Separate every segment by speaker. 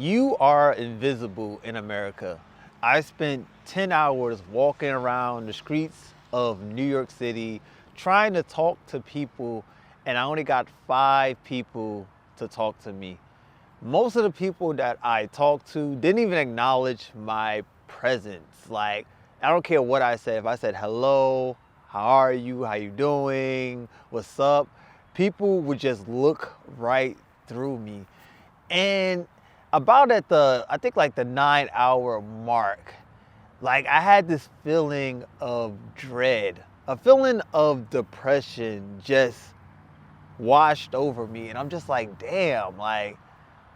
Speaker 1: You are invisible in America. I spent 10 hours walking around the streets of New York City trying to talk to people, and I only got 5 people to talk to me. Most of the people that I talked to didn't even acknowledge my presence. Like, I don't care what I said. If I said hello, how are you, how you doing, what's up, people would just look right through me. And about at I think like the 9 hour mark, like I had this feeling of dread, a feeling of depression just washed over me. And I'm just like, damn, like,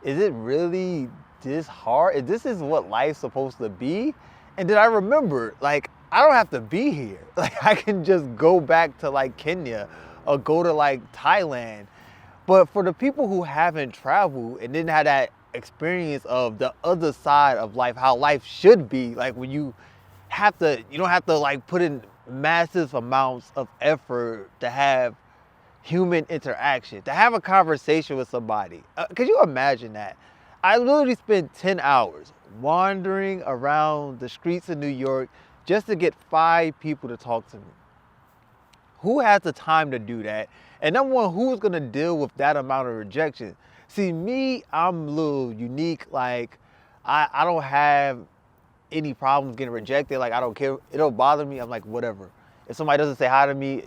Speaker 1: is it really this hard? This is what life's supposed to be? And then I remembered, like, I don't have to be here. Like, I can just go back to like Kenya or go to like Thailand. But for the people who haven't traveled and didn't have that experience of the other side of life, how life should be, like when you don't have to like put in massive amounts of effort to have human interaction, to have a conversation with somebody. Could you imagine that? I literally spent 10 hours wandering around the streets of New York just to get 5 people to talk to me. Who has the time to do that? And number one, who's gonna deal with that amount of rejection? See, me, I'm a little unique. Like, I don't have any problems getting rejected. Like, I don't care. It don't bother me. I'm like, whatever. If somebody doesn't say hi to me,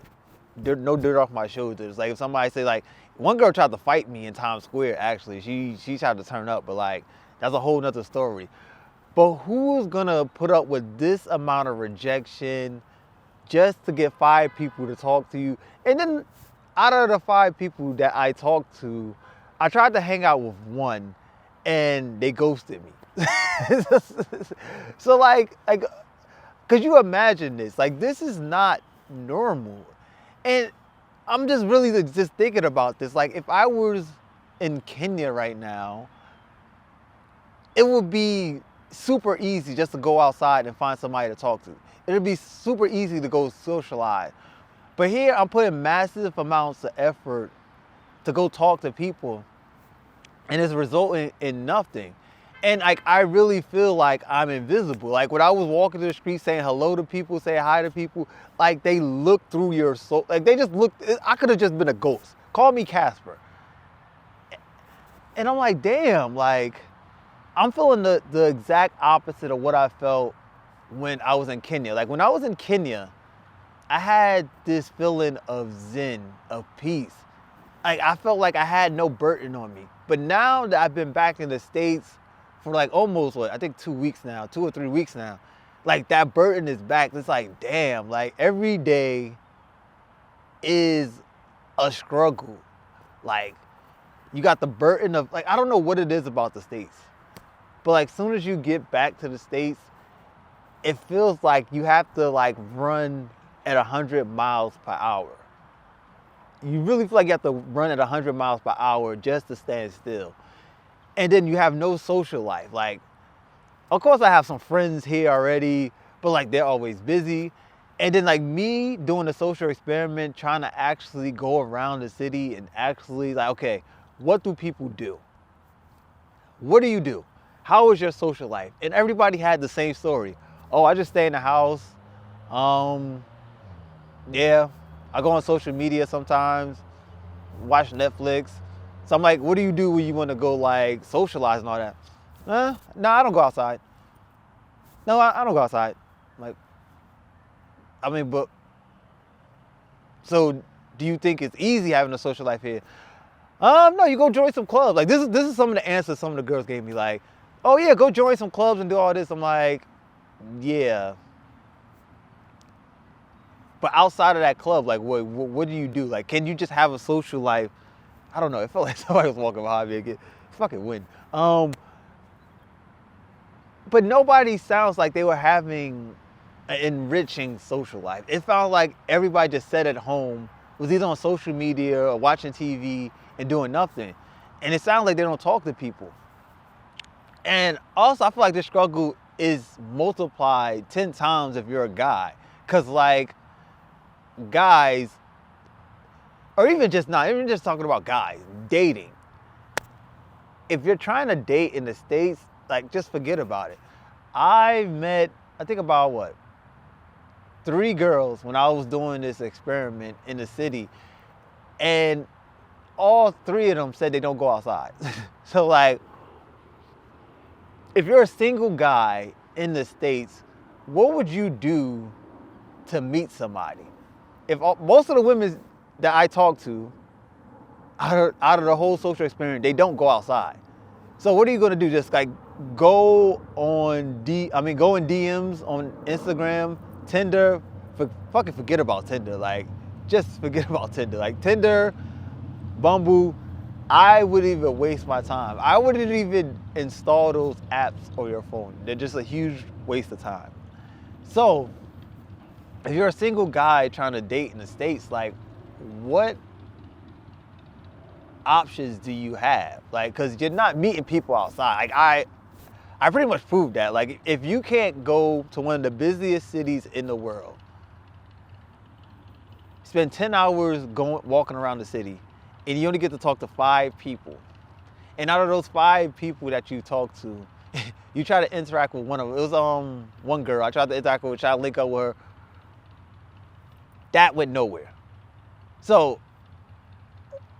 Speaker 1: no dirt off my shoulders. Like, if somebody say, like, one girl tried to fight me in Times Square, actually. She tried to turn up, but like, that's a whole nother story. But who's gonna put up with this amount of rejection just to get 5 people to talk to you? And then out of the 5 people that I talked to, I tried to hang out with one and they ghosted me. So like, could you imagine this? Like, this is not normal. And I'm just really just thinking about this. Like, if I was in Kenya right now, it would be super easy just to go outside and find somebody to talk to. It would be super easy to go socialize. But here I'm putting massive amounts of effort to go talk to people, and it's resulting in nothing. And like, I really feel like I'm invisible. Like, when I was walking through the street saying hello to people, saying hi to people, like, they look through your soul. Like, they just look. I could have just been a ghost. Call me Casper. And I'm like, damn, like, I'm feeling the exact opposite of what I felt when I was in Kenya. Like, when I was in Kenya, I had this feeling of zen, of peace. Like, I felt like I had no burden on me. But now that I've been back in the States for like almost, I think 2 weeks now, 2 or 3 weeks now, like, that burden is back. It's like, damn, like, every day is a struggle. Like, you got the burden of, like, I don't know what it is about the States, but like, soon as you get back to the States, it feels like you have to like run at 100 miles per hour. You really feel like you have to run at 100 miles per hour just to stand still. And then you have no social life. Like, of course I have some friends here already, but like, they're always busy. And then like, me doing a social experiment, trying to actually go around the city and actually like, okay, what do people do? What do you do? How is your social life? And everybody had the same story. Oh, I just stay in the house. Yeah, I go on social media sometimes, watch Netflix. So I'm like, what do you do when you want to go like socialize and all that? No, I don't go outside. No, I don't go outside. Like, I mean, but, so do you think it's easy having a social life here? No, you go join some clubs. Like, this is some of the answers some of the girls gave me. Like, oh yeah, go join some clubs and do all this. I'm like, yeah. But outside of that club, like, what do you do? Like, can you just have a social life? I don't know. It felt like somebody was walking behind me again. It's fucking wind. But nobody sounds like they were having an enriching social life. It felt like everybody just sat at home, was either on social media or watching TV and doing nothing. And it sounds like they don't talk to people. And also, I feel like this struggle is multiplied 10 times if you're a guy. Because like, guys, or even just not, even just talking about guys, dating. if you're trying to date in the States, like just forget about it. I met, I think about what, 3 girls when I was doing this experiment in the city, and all 3 of them said they don't go outside. So like, if you're a single guy in the States, what would you do to meet somebody? If most of the women that I talk to, out of the whole social experience, they don't go outside. So what are you gonna do? Just like go on go in DMs on Instagram, Tinder? Fucking forget about Tinder. Like, just forget about Tinder. Like Tinder, Bumble, I wouldn't even waste my time. I wouldn't even install those apps on your phone. They're just a huge waste of time. So if you're a single guy trying to date in the States, like, what options do you have? Like, because you're not meeting people outside. Like, I pretty much proved that. Like, if you can't go to one of the busiest cities in the world, spend 10 hours walking around the city, and you only get to talk to 5 people. And out of those 5 people that you talk to, you try to interact with one of them. It was one girl. I tried to interact with her, try to link up with her. That went nowhere. So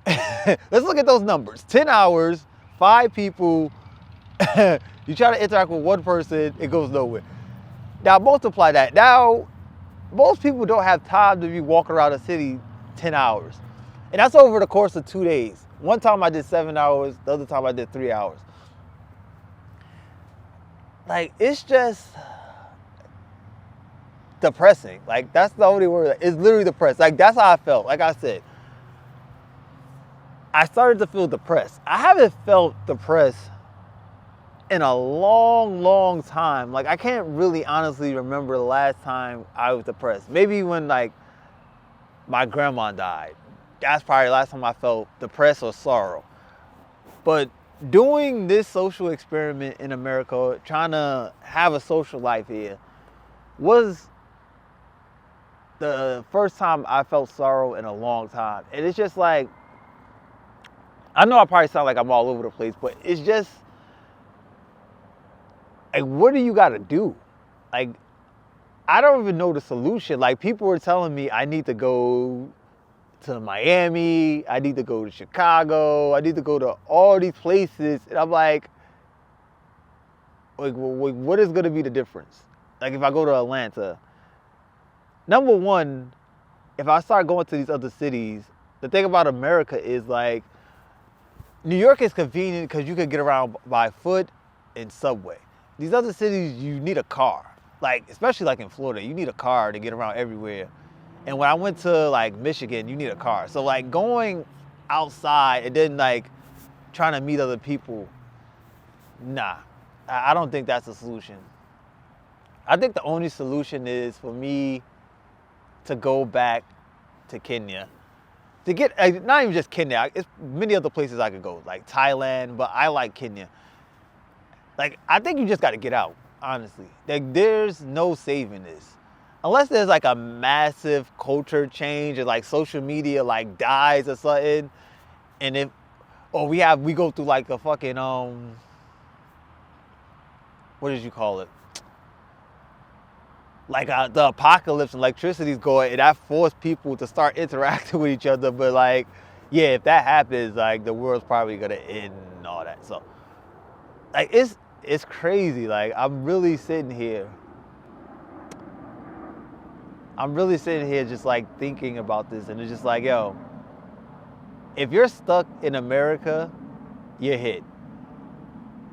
Speaker 1: let's look at those numbers. 10 hours, 5 people. You try to interact with one person, it goes nowhere. Now multiply that. Now, most people don't have time to be walking around the city 10 hours. And that's over the course of 2 days. One time I did 7 hours, the other time I did 3 hours. Like, it's just depressing. Like, that's the only word. It's literally depressed. Like, that's how I felt. Like I said, I started to feel depressed. I haven't felt depressed in a long, long time. Like, I can't really honestly remember the last time I was depressed. Maybe when, like, my grandma died. That's probably the last time I felt depressed or sorrow. But doing this social experiment in America, trying to have a social life here, was the first time I felt sorrow in a long time. And it's just like, I know I probably sound like I'm all over the place, but it's just, like, what do you gotta do? Like, I don't even know the solution. Like, people were telling me I need to go to Miami, I need to go to Chicago, I need to go to all these places. And I'm like, what is gonna be the difference? Like, if I go to Atlanta, number one, if I start going to these other cities, the thing about America is, like, New York is convenient because you can get around by foot and subway. These other cities, you need a car. Like, especially like in Florida, you need a car to get around everywhere. And when I went to like Michigan, you need a car. So like going outside and then like trying to meet other people, nah, I don't think that's the solution. I think the only solution is for me to go back to Kenya. To get, not even just Kenya, it's many other places I could go, like Thailand, but I like Kenya. Like, I think you just got to get out, honestly. Like, there's no saving this. Unless there's like a massive culture change and like social media like dies or something. And if, or we go through like a fucking, what did you call it? Like the apocalypse and electricity's going, and that forced people to start interacting with each other. But like, yeah, if that happens, like the world's probably gonna end and all that. So, like, it's crazy. Like, I'm really sitting here just like thinking about this, and it's just like, yo, if you're stuck in America, you're hit.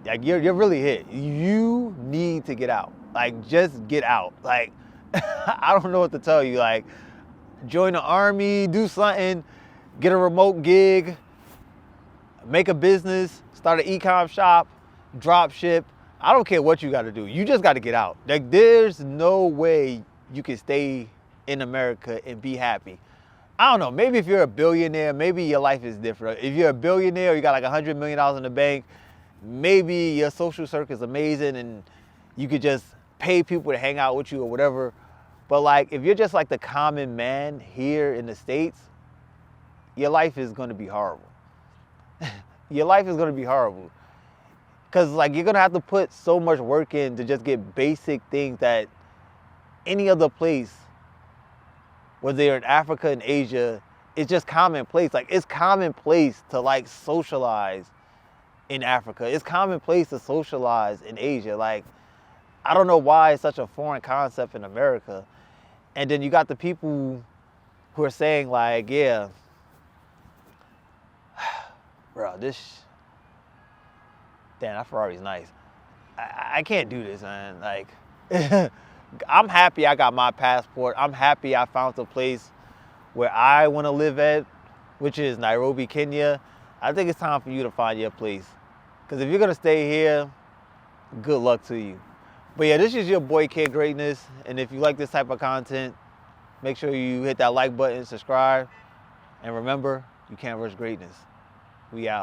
Speaker 1: Like, you're really hit. You need to get out. Like, just get out. Like, I don't know what to tell you. Like, join the army, do something, get a remote gig, make a business, start an e-com shop, drop ship. I don't care what you got to do. You just got to get out. Like, there's no way you can stay in America and be happy. I don't know. Maybe if you're a billionaire, maybe your life is different. If you're a billionaire, you got like $100 million in the bank, maybe your social circle is amazing and you could just pay people to hang out with you or whatever. But like, if you're just like the common man here in the States, your life is going to be horrible. Your life is going to be horrible. Because like you're gonna have to put so much work in to just get basic things that any other place, whether you're in Africa and Asia, it's just commonplace. Like it's commonplace to like socialize in Africa. It's commonplace to socialize in Asia. Like I don't know why it's such a foreign concept in America. And then you got the people who are saying like, yeah, bro, damn, that Ferrari's nice. I can't do this, man. Like, I'm happy I got my passport. I'm happy I found a place where I want to live at, which is Nairobi, Kenya. I think it's time for you to find your place. Because if you're going to stay here, good luck to you. But yeah, this is your boy, Kid Greatness. And if you like this type of content, make sure you hit that like button, subscribe. And remember, you can't rush greatness. We out.